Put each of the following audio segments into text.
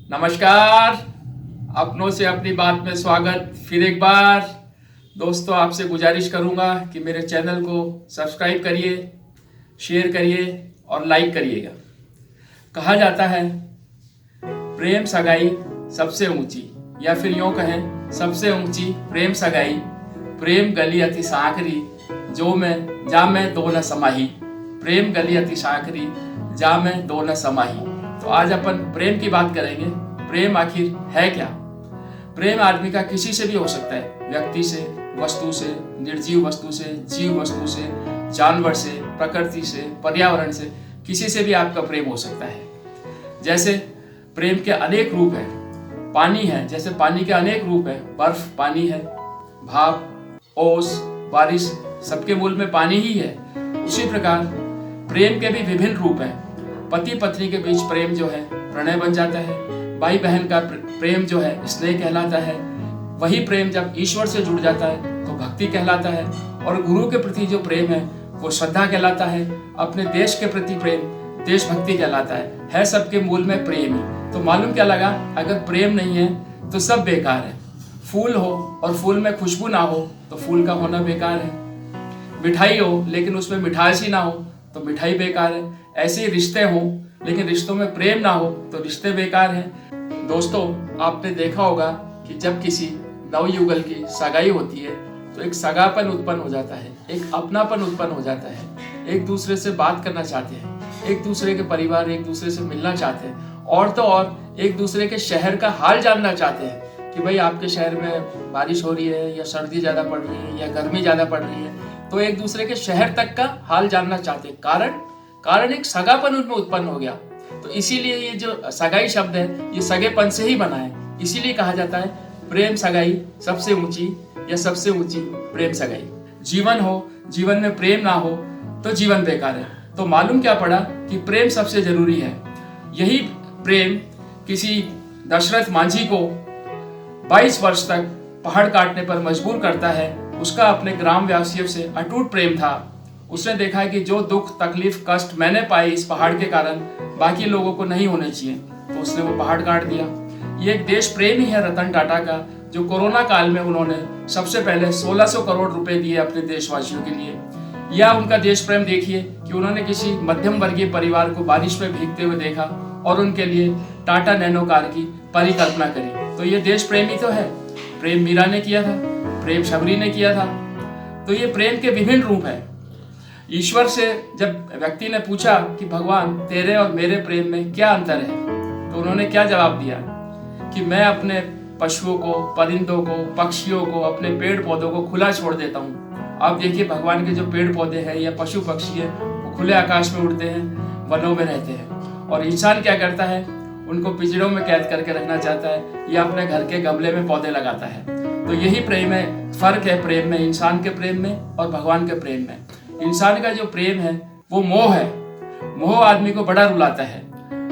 नमस्कार। अपनों से अपनी बात में स्वागत फिर एक बार। दोस्तों, आपसे गुजारिश करूंगा कि मेरे चैनल को सब्सक्राइब करिए, शेयर करिए और लाइक करिएगा। कहा जाता है प्रेम सगाई सबसे ऊंची, या फिर यूं कहें सबसे ऊंची प्रेम सगाई, प्रेम गली अति सांकरी जा मैं दो न समाही। प्रेम गली अति सांकरी जा मैं दो न समाही। तो आज अपन प्रेम की बात करेंगे। प्रेम आखिर है क्या? प्रेम आदमी का किसी से भी हो सकता है, व्यक्ति से, वस्तु से, निर्जीव वस्तु से, जीव वस्तु से, जानवर से, प्रकृति से, पर्यावरण से, किसी से भी आपका प्रेम हो सकता है। जैसे प्रेम के अनेक रूप हैं। पानी है, जैसे पानी के अनेक रूप है। बर्फ पानी है, भाप, ओस, बारिश, सबके मूल में पानी ही है। उसी प्रकार प्रेम के भी विभिन्न रूप हैं। पति पत्नी के बीच प्रेम जो है प्रणय बन जाता है। भाई बहन का प्रेम जो है स्नेह कहलाता है। वही प्रेम जब ईश्वर से जुड़ जाता है तो भक्ति कहलाता है। और गुरु के प्रति जो प्रेम है वो श्रद्धा कहलाता है। अपने देश के प्रति प्रेम देशभक्ति कहलाता है सबके मूल में प्रेम ही। तो मालूम क्या लगा, अगर प्रेम नहीं है तो सब बेकार है। फूल हो और फूल में खुशबू ना हो तो फूल का होना बेकार है। मिठाई हो लेकिन उसमें मिठास ही ना हो तो मिठाई बेकार है। ऐसे ही रिश्ते हों लेकिन रिश्तों में प्रेम ना हो तो रिश्ते बेकार हैं। दोस्तों, आपने देखा होगा कि जब किसी नवयुगल की सगाई होती है तो एक सगापन उत्पन्न हो जाता है, एक अपनापन उत्पन्न हो जाता है। एक दूसरे से बात करना चाहते हैं, एक दूसरे के परिवार एक दूसरे से मिलना चाहते हैं, और तो और एक दूसरे के शहर का हाल जानना चाहते हैं कि भाई आपके शहर में बारिश हो रही है या सर्दी ज़्यादा पड़ रही है या गर्मी ज़्यादा पड़ रही है। तो एक दूसरे के शहर तक का हाल जानना चाहते हैं। कारण एक सगापन उनमें उत्पन्न हो गया। तो इसीलिए ये जो सगाई शब्द है ये सगेपन से ही बना है। इसीलिए कहा जाता है प्रेम सगाई सबसे ऊंची या सबसे ऊंची प्रेम सगाई। जीवन हो, जीवन में प्रेम ना हो तो जीवन बेकार है। तो मालूम क्या पड़ा कि प्रेम सबसे जरूरी है। यही प्रेम किसी दशरथ मांझी को 22 वर्ष तक पहाड़ काटने पर मजबूर करता है। उसका अपने ग्राम वासियों से अटूट प्रेम था। उसने देखा है कि जो दुख तकलीफ कष्ट मैंने पाए इस पहाड़ के कारण बाकी लोगों को नहीं होने चाहिए, तो उसने वो पहाड़ काट दिया। ये एक देश प्रेम ही है रतन टाटा का, जो कोरोना काल में उन्होंने सबसे पहले 1600 करोड़ रुपए दिए अपने देशवासियों के लिए। या उनका देश प्रेम देखिए कि उन्होंने किसी मध्यम वर्गीय परिवार को बारिश में भीगते हुए देखा और उनके लिए टाटा नैनो कार की परिकल्पना करी। तो ये देश प्रेम ही तो है। प्रेम मीरा ने किया था, प्रेम शबरी ने किया था। तो ये प्रेम के विभिन्न रूप है। ईश्वर से जब व्यक्ति ने पूछा कि भगवान तेरे और मेरे प्रेम में क्या अंतर है, तो उन्होंने क्या जवाब दिया कि मैं अपने पशुओं को, परिंदों को, पक्षियों को, अपने पेड़ पौधों को खुला छोड़ देता हूँ। आप देखिए भगवान के जो पेड़ पौधे हैं या पशु पक्षी हैं वो खुले आकाश में उड़ते हैं, वनों में रहते हैं। और इंसान क्या करता है, उनको पिंजरों में कैद करके रखना चाहता है या अपने घर के गमले में पौधे लगाता है। तो यही प्रेम है, फर्क है प्रेम में, इंसान के प्रेम में और भगवान के प्रेम में। इंसान का जो प्रेम है वो मोह है। मोह आदमी को बड़ा रुलाता है।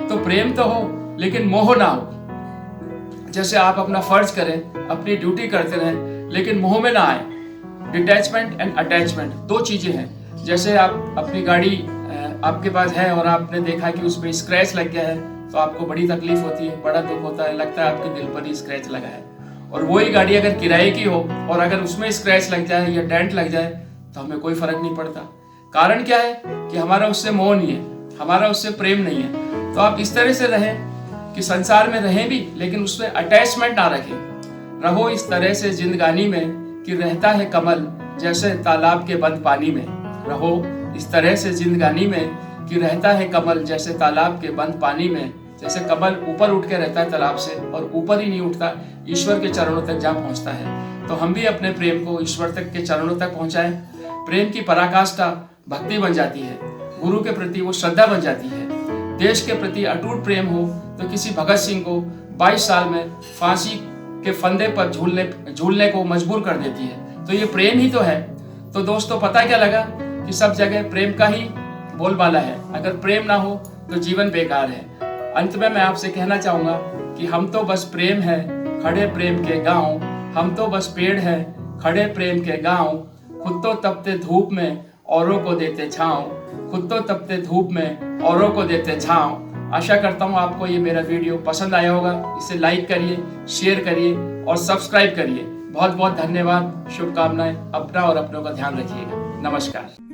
तो प्रेम तो हो लेकिन मोह ना हो। जैसे आप अपना फर्ज करें, अपनी ड्यूटी करते रहें, लेकिन मोह में ना आए। डिटैचमेंट एंड अटैचमेंट दो चीजें हैं। जैसे आप अपनी गाड़ी आपके पास है और आपने देखा कि उसमें स्क्रैच लग गया है तो आपको बड़ी तकलीफ होती है, बड़ा दुख होता है, लगता है आपके दिल पर ही स्क्रैच लगा है। और वही गाड़ी अगर किराए की हो और अगर उसमें स्क्रैच लग जाए या डेंट लग जाए तो हमें कोई फर्क नहीं पड़ता। कारण क्या है कि हमारा उससे मोह नहीं है, हमारा उससे प्रेम नहीं है। तो आप इस तरह से रहें कि संसार में रहें भी लेकिन उसमें अटैचमेंट ना रखें। रहो इस तरह से जिंदगानी में कि रहता है कमल जैसे तालाब के बंद पानी में। रहो इस तरह से जिंदगानी में कि रहता है कमल जैसे तालाब के बंद पानी में। जैसे कमल ऊपर उठ के रहता है तालाब से और ऊपर ही नहीं उठता, ईश्वर के चरणों तक जा पहुंचता है। तो हम भी अपने प्रेम को ईश्वर तक के चरणों तक पहुंचाएं। प्रेम की पराकाष्ठा भक्ति बन जाती है, गुरु के प्रति वो श्रद्धा बन जाती है। देश के प्रति अटूट प्रेम हो तो किसी भगत सिंह को 22 साल में फांसी के फंदे पर झूलने को मजबूर कर देती है। तो ये प्रेम ही तो है। तो दोस्तों, पता क्या लगा कि सब जगह प्रेम का ही बोलबाला है। अगर प्रेम ना हो तो जीवन बेकार है। अंत में मैं आपसे कहना चाहूंगा कि हम तो बस प्रेम है खड़े प्रेम के गांव, हम तो बस पेड़ है खड़े प्रेम के गांव। खुद तो तपते धूप में औरों को देते छांव, खुद तो तपते धूप में औरों को देते छांव। आशा करता हूँ आपको ये मेरा वीडियो पसंद आया होगा। इसे लाइक करिए, शेयर करिए और सब्सक्राइब करिए। बहुत बहुत धन्यवाद, शुभकामनाएं। अपना और अपनों का ध्यान रखिएगा। नमस्कार।